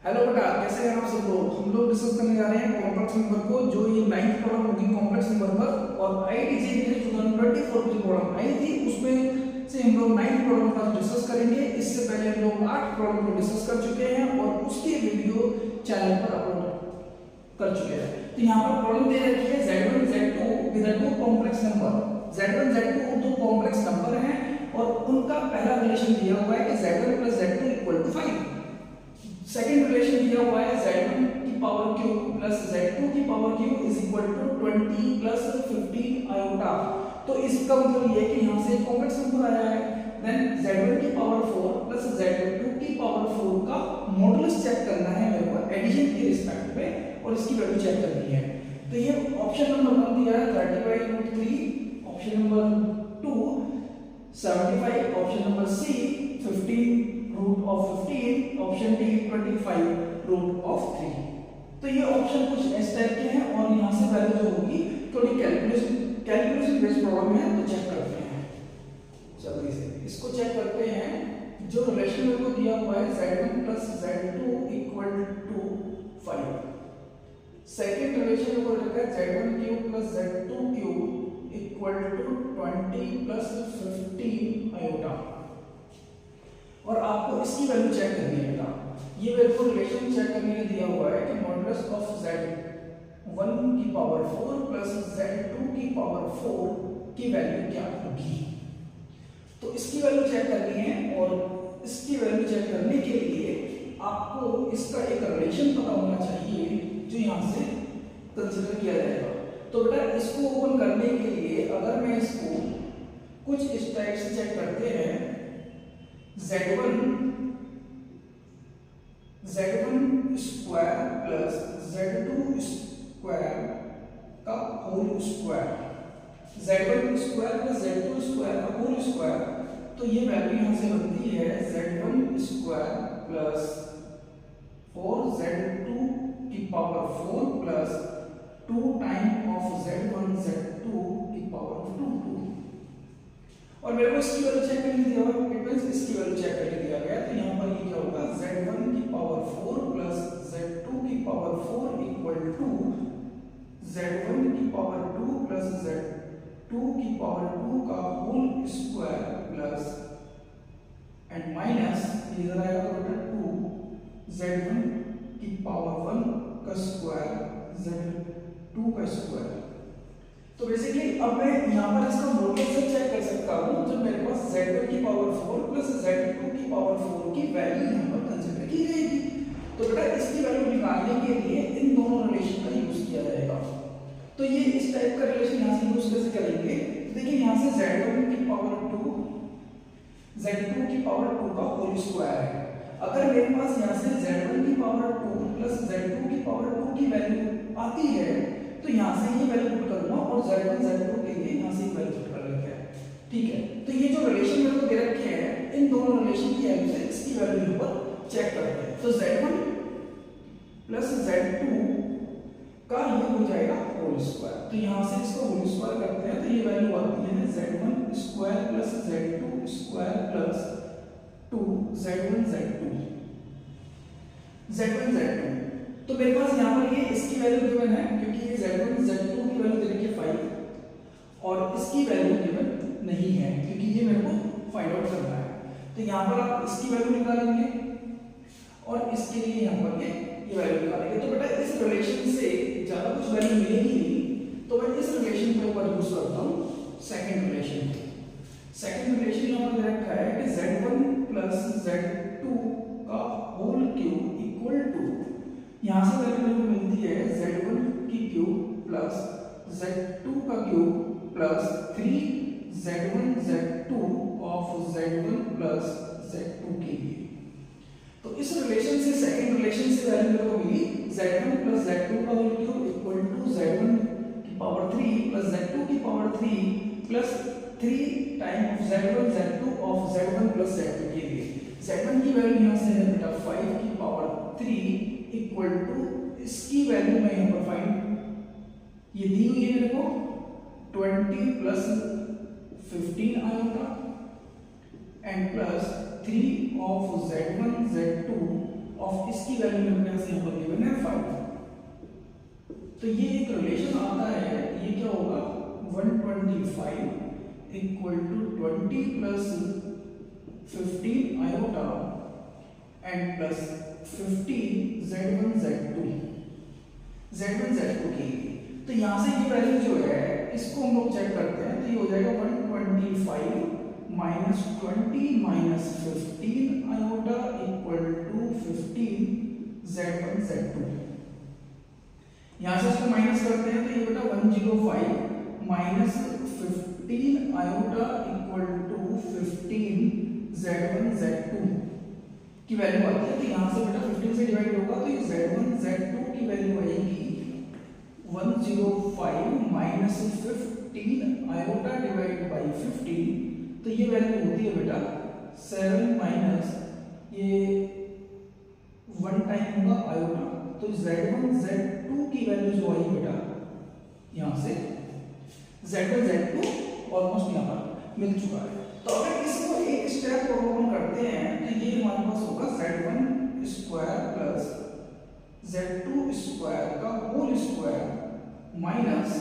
Hello बेटा, कैसे हैं आप सब लोग। हम लोग डिस्कस करने जा रहे हैं कॉम्प्लेक्स नंबर को, जो ये 9th प्रॉब्लम होगी कॉम्प्लेक्स नंबर पर। और आईटीजे के 2024 की प्रॉब्लम आई थी, उसमें से हम लोग 9th प्रॉब्लम का डिस्कस करेंगे। इससे पहले हम लोग 8 प्रॉब्लम को डिस्कस कर चुके हैं और उसकी वीडियो चैनल पर अपलोड कर चुके हैं। तो यहाँ पर प्रॉब्लम दे रखी है Z1 Z2 with two complex number. Z1 Z2 दो कॉम्प्लेक्स नंबर हैं और उनका पहला रिलेशन दिया हुआ है कि Z1 + Z2 = 5। सेकंड रिलेशन दिया हुआ है Z1 की पावर क्यूब प्लस Z2 की power cube is equal to 20 plus 15 iota. तो इसका मतलब ये है कि यहाँ से कॉम्प्लेक्स नंबर आया है। देन Z1 की पावर 4 प्लस Z2 की पावर 4 का मॉडुलस चेक करना है मेरे को एडिशन के रिस्पेक्ट में, और इसकी वैल्यू चेक करनी है। तो ये ऑप्शन नंबर 1 दिया है 30/√3, option number 2 75, option number C 15√15, option D 25√3। तो ये ऑप्शन कुछ इस टाइप के हैं और यहाँ से वैल्यू जो होगी थोड़ी कैलकुलेशन बेस्ड प्रॉब्लम है, तो चेक करते हैं। जल्दी से इसको चेक करते हैं। जो रिलेशन मेरे को दिया हुआ है Z1 + Z2 = 5। सेकंड रिलेशन मेरे को रखा है Z1³ + Z2³ = 20 + 15 आयोटा। और आपको इसकी वैल्यू चेक करनी है बेटा। ये मेरे को रिलेशन चेक करने के लिए दिया हुआ है कि मॉडुलस ऑफ Z1 की पावर 4 प्लस Z2 की पावर 4 की वैल्यू क्या होगी। तो इसकी वैल्यू चेक करनी है और इसकी वैल्यू चेक करने के लिए आपको इसका एक रिलेशन पता होना चाहिए जो यहाँ से कंसीडर किया जाएगा। तो बेटा इसको ओपन करने के लिए अगर मैं इसको कुछ इस टाइप से चेक करते हैं, Z1 square plus Z2 square का whole square, Z1 square plus Z2 square का होल स्क्वायर। तो ये वैल्यू यहां से बनती है Z1 स्क्वायर प्लस 4Z2 की power 4 plus 2 time of Z1 Z2 की पावर 2। और मेरे को इसकी वैल्यू चेक करने दिया हुआ है, इट मींस इसकी वैल्यू चेक करने दिया गया। तो यहाँ पर ये क्या होगा Z1 की पावर 4 प्लस Z2 की पावर 4 = Z1 की पावर 2 प्लस Z2 की पावर 2 का whole square plus and minus इधर आएगा तो बेटा 2 Z1 की पावर 1 का स्क्वायर Z2 का स्क्वायर। तो बेसिकली अब मैं यहाँ पर इसका मॉडुलस से चेक कर सकता हूँ जब मेरे पास Z1 की पावर 4 प्लस Z2 की पावर 4 की वैल्यू यहाँ पर कंसीडर की जाएगी। तो बेटा इसकी वैल्यू निकालने के लिए इन दोनों रिलेशन का यूज किया जाएगा। तो ये इस टाइप का रिलेशन यहाँ से यूज कैसे करेंगे। देखिए यहाँ से Z1 की पावर 2 Z2 की पावर 2 का होल स्क्वायर है। अगर मेरे पास यहाँ से Z1 की पावर 2 प्लस Z2 की पावर 2 की वैल्यू आती है, तो यहाँ से ये वैल्यू पुट करूंगा और Z1 Z2 के लिए यहाँ से वैल्यू पुट कर लेते हैं। ठीक है, तो ये जो रिलेशन मेरे को दे रखे हैं, इन दोनों रिलेशन की हेल्प से इसकी वैल्यू यहाँ पर चेक करते हैं। तो Z1 प्लस Z2 का ये हो जाएगा होल स्क्वायर। तो यहाँ से इसको होल स्क्वायर करते हैं तो ये वैल्यू आती है Z1 square plus Z2 square plus 2 Z1 Z2। तो मेरे पास यहाँ पर ये इसकी वैल्यू गिवन है क्योंकि ये Z1 Z2 की वैल्यू दे रखी है 5 और इसकी वैल्यू गिवन नहीं है क्योंकि ये मेरे को फाइंड आउट करना है। तो यहाँ पर आप इसकी वैल्यू निकालेंगे और इसके लिए यहाँ पर ये वैल्यू निकालेंगे। तो बेटा इस रिलेशन से ज्यादा कुछ वैल्यू मिलेगी नहीं, तो मैं इस रिलेशन के ऊपर यूज करता हूँ सेकंड रिलेशन। सेकंड रिलेशन यहाँ पर दे रखा है कि Z1 प्लस Z2 का होल क्यूब इक्वल टू, यहाँ से वैल्यू मेरे को मिलती है Z1 की क्यूब प्लस Z2 का cube plus 3Z1 Z2 of Z1 plus Z2 के लिए। तो इस रिलेशन से सेकंड रिलेशन से वैल्यू मेरे को मिली Z1 प्लस Z2 का whole cube equal to Z1 की पावर 3 प्लस Z2 की power 3 plus 3 time of Z1 Z2 of Z1 plus Z2 के लिए। Z1 की वैल्यू यहाँ से है बेटा 5 की पावर 3 इक्वल टू इसकी वैल्यू मैं यहाँ पर फाइंड ये दी हुई है मेरे को 20 plus 15 iota and plus 3 of Z1 Z2 of इसकी वैल्यू तो ये एक रिलेशन आता है, ये क्या होगा 125 equal to 20 plus 15 iota and plus 15 z1 z2 के लिए। तो यहाँ से ये वैल्यू जो है इसको हम लोग चेक करते हैं, तो ये हो जाएगा 125 minus 20 minus 15 iota equal to 15 z1 z2। यहाँ से इसको माइनस करते हैं तो ये बेटा 105 minus 15 iota equal to 15 z1 z2 की वैल्यू आती है। तो यहाँ से बेटा 15 से डिवाइड होगा तो ये z1 z2 की वैल्यू आएगी 105 माइनस 15 आयोटा डिवाइड बाई 15, तो ये वैल्यू होती है बेटा 7 माइनस ये 1 टाइम होगा आयोटा, तो z1 z2 की वैल्यू जो आई बेटा यहाँ से z1 z2 ऑलमोस्ट यहाँ पर मिल चुका है। तो अगर इसको एक स्टेप और करते हैं तो ये हमारे पास होगा z1 square plus z2 square का होल स्क्वायर माइनस,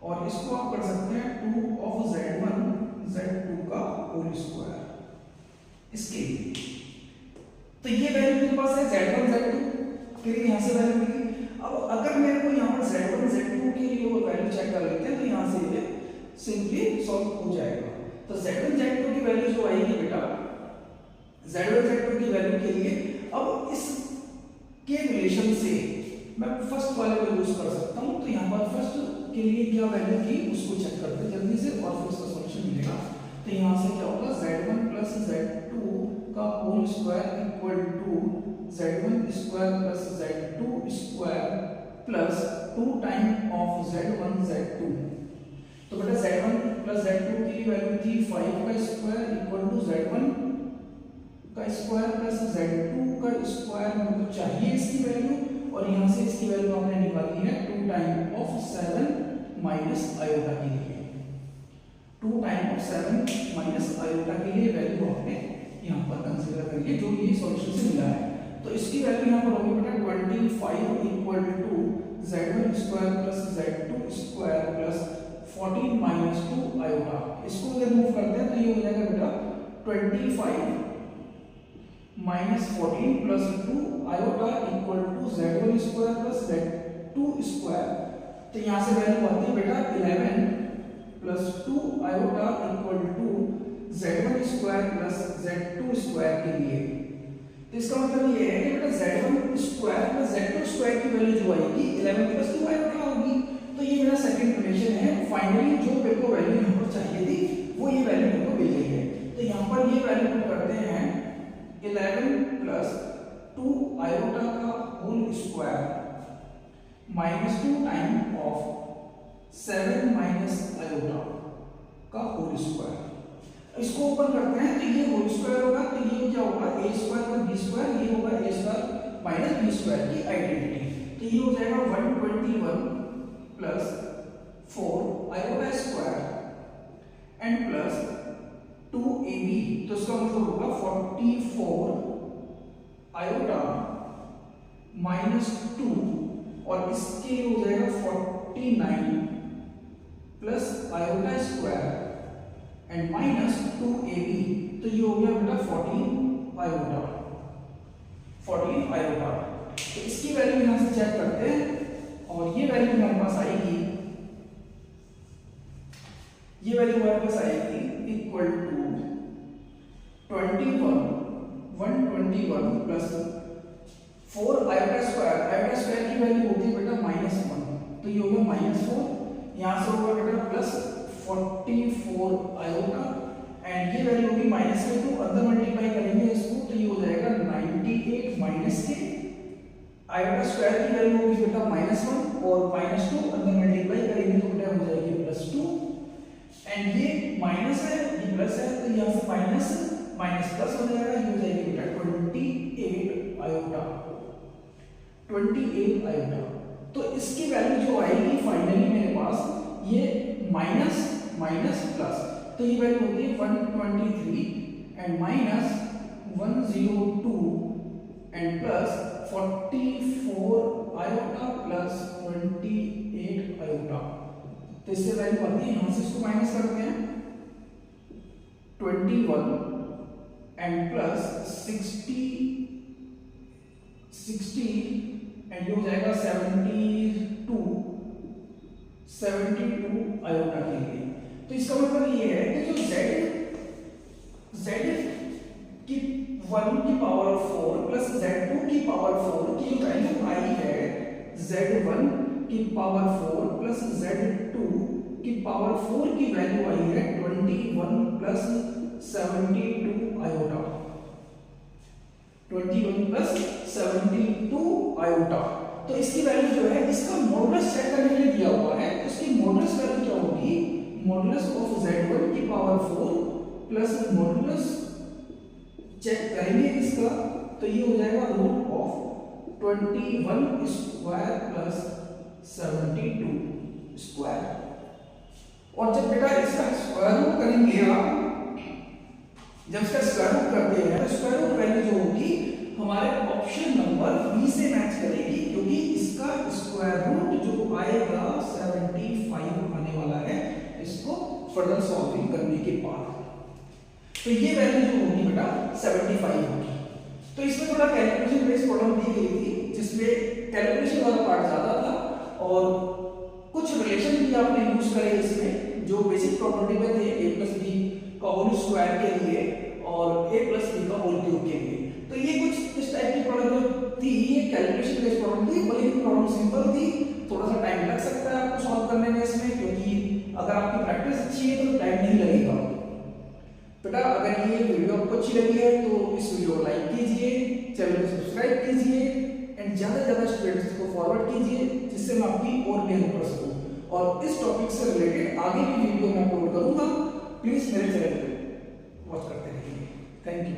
और इसको आप कर सकते हैं 2 ऑफ z1 z2 का होल स्क्वायर इसके लिए। तो ये वैल्यू मेरे पास है z1 z2 के लिए, यहाँ से वैल्यू मिली। अब अगर मेरे को यहाँ पर z1 z2 के लिए वो वैल्यू चेक कर लेते हैं तो यहाँ से ये सिंपली सॉल्व हो जाएगा। तो z1 z2 की वैल्यू जो आएगी बेटा z1 z2 की वैल्यू के लिए, अब इस के रिलेशन से मैं फर्स्ट वाले को यूज कर सकता हूं। तो यहाँ पर फर्स्ट के लिए क्या वैल्यू की उसको चेक करते हैं जल्दी से और फिर उसका सॉल्यूशन मिलेगा। तो यहाँ से क्या होगा z1 प्लस z2 का whole square equal to z1 square plus z2 square plus 2 time of z1 z2। तो बेटा z1 प्लस z2 की वैल्यू थी 5 का स्क्वायर इक्वल टू z1 का स्क्वायर प्लस z2 का स्क्वायर, मतलब चाहिए इसकी वैल्यू, और यहाँ से इसकी वैल्यू आपने निकाली है 2 टाइम ऑफ 7 माइनस आयोटा के लिए। 2 टाइम ऑफ 7 माइनस आयोटा के लिए वैल्यू आपने यहाँ पर कंसीडर करिए जो ये सॉल्यूशन से मिला है। तो इसकी वैल्यू यहाँ पर होगी बेटा 25 equal to z1 square plus z2 square plus 14 minus 2 iota. इसको अगर मूव करते हैं तो ये हो जाएगा बेटा 25 minus 14 plus 2 iota equal to z1 square plus z2 square. तो यहाँ से वैल्यू आती है बेटा 11 plus 2 iota equal to z1 square plus z2 square के लिए। तो इसका मतलब ये है कि बेटा z1 square plus z2 square की वैल्यू जो आएगी 11 प्लस 2 आयोटा होगी। तो ये मेरा सेकंड रिलेशन है। फाइनली जो मेरे को वैल्यू यहाँ पर चाहिए थी वो ये वैल्यू मेरे को मिल गई है। तो यहाँ पर ये वैल्यू पुट करते हैं 11 प्लस 2 आयोटा का whole square minus 2 time of 7 minus iota का होल स्क्वायर। इसको ओपन करते हैं तो ये होल स्क्वायर होगा, तो ये क्या होगा a square plus b square, ये होगा a square minus b square की आइडेंटिटी। तो ये हो जाएगा 121 plus 4 iota square and plus 2ab। तो इसका मतलब होगा 44 आयोटा माइनस 2, और इसके हो जाएगा 49 plus iota square and minus 2ab। तो ये हो गया बेटा 14 आयोटा। तो इसकी वैल्यू यहां से चेक करते हैं और ये वैल्यू हमारे पास आएगी, ये वैल्यू हमारे पास आएगी equal to 121 plus 4 iota square. Iota square की वैल्यू होती है बेटा -1, तो ये होगा -4, यहाँ से होगा बेटा प्लस 44 आयोटा एंड ये वैल्यू होगी माइनस के, तो अंदर मल्टीप्लाई करेंगे इसको तो ये हो जाएगा 98 माइनस के। आयोटा स्क्वायर की वैल्यू होगी बेटा -1 और -2 अंदर मल्टीप्लाई करेंगे तो बेटा हो जाएगी +2 एंड ये माइनस है ये प्लस है, तो यहाँ से माइनस माइनस प्लस हो जाएगा, ये हो जाएगी बेटा 28 आयोटा। तो इसकी वैल्यू जो आएगी फाइनली मेरे पास ये माइनस माइनस प्लस, तो ये वैल्यू होती है 123 and minus 102 and plus 44 iota plus तो इससे वैल्यू आती है, यहां से इसको माइनस करते हैं 21 एंड प्लस 60 एंड ये हो जाएगा 72 आयोटा के लिए। तो इसका मतलब ये है कि जो z की 1 की पावर 4 प्लस z2 की पावर 4 की जो वैल्यू आई है, z1 की पावर 4 प्लस z2 की पावर 4 की वैल्यू आई है 21 प्लस 72 आयोटा, 21 प्लस 72 आयोटा। तो इसकी वैल्यू जो है, इसका मॉडुलस चेक करने के लिए दिया हुआ है, तो इसकी मॉडुलस वैल्यू क्या होगी, मॉडुलस ऑफ z1 की पावर 4 प्लस मॉडुलस चेक करेंगे इसका, तो ये हो जाएगा root of 21 square plus 72 square. और जब बेटा इसका स्क्वायर रूट करेंगे आप, जब इसका स्क्वायर रूट करते हैं तो स्क्वायर रूट वैल्यू जो होगी हमारे ऑप्शन नंबर बी से मैच करेगी, क्योंकि इसका स्क्वायर रूट जो आएगा 75 आने वाला है इसको फर्दर सॉल्विंग करने के बाद। तो ये वैल्यू जो होगी बेटा 75 होगी। तो इसमें थोड़ा कैलकुलेशन बेस्ड प्रॉब्लम दी गई थी, जिसमें कैलकुलेशन वाला पार्ट ज्यादा था और कुछ रिलेशन भी आपने यूज करे इसमें, जो बेसिक प्रॉपर्टी में थे a प्लस बी का होल स्क्वायर के लिए और a प्लस बी का होल क्यूब के लिए। तो ये कुछ इस टाइप की प्रॉब्लम जो थी, ये कैलकुलेशन बेस्ड प्रॉब्लम थी, बल्कि प्रॉब्लम सिंपल थी, थोड़ा सा टाइम लग सकता है आपको सॉल्व करने में इसमें, क्योंकि अगर आपकी प्रैक्टिस अच्छी है तो टाइम नहीं लगेगा। बेटा अगर ये वीडियो आपको अच्छी लगी है तो इस वीडियो को लाइक कीजिए, चैनल को सब्सक्राइब कीजिए एंड ज्यादा से ज्यादा स्टूडेंट्स को फॉरवर्ड कीजिए, जिससे मैं आपकी और भी हेल्प कर सकूं। और इस टॉपिक से रिलेटेड आगे भी वीडियो मैं अपलोड करूंगा, प्लीज मेरे चैनल को वॉच करते रहिए। Thank you.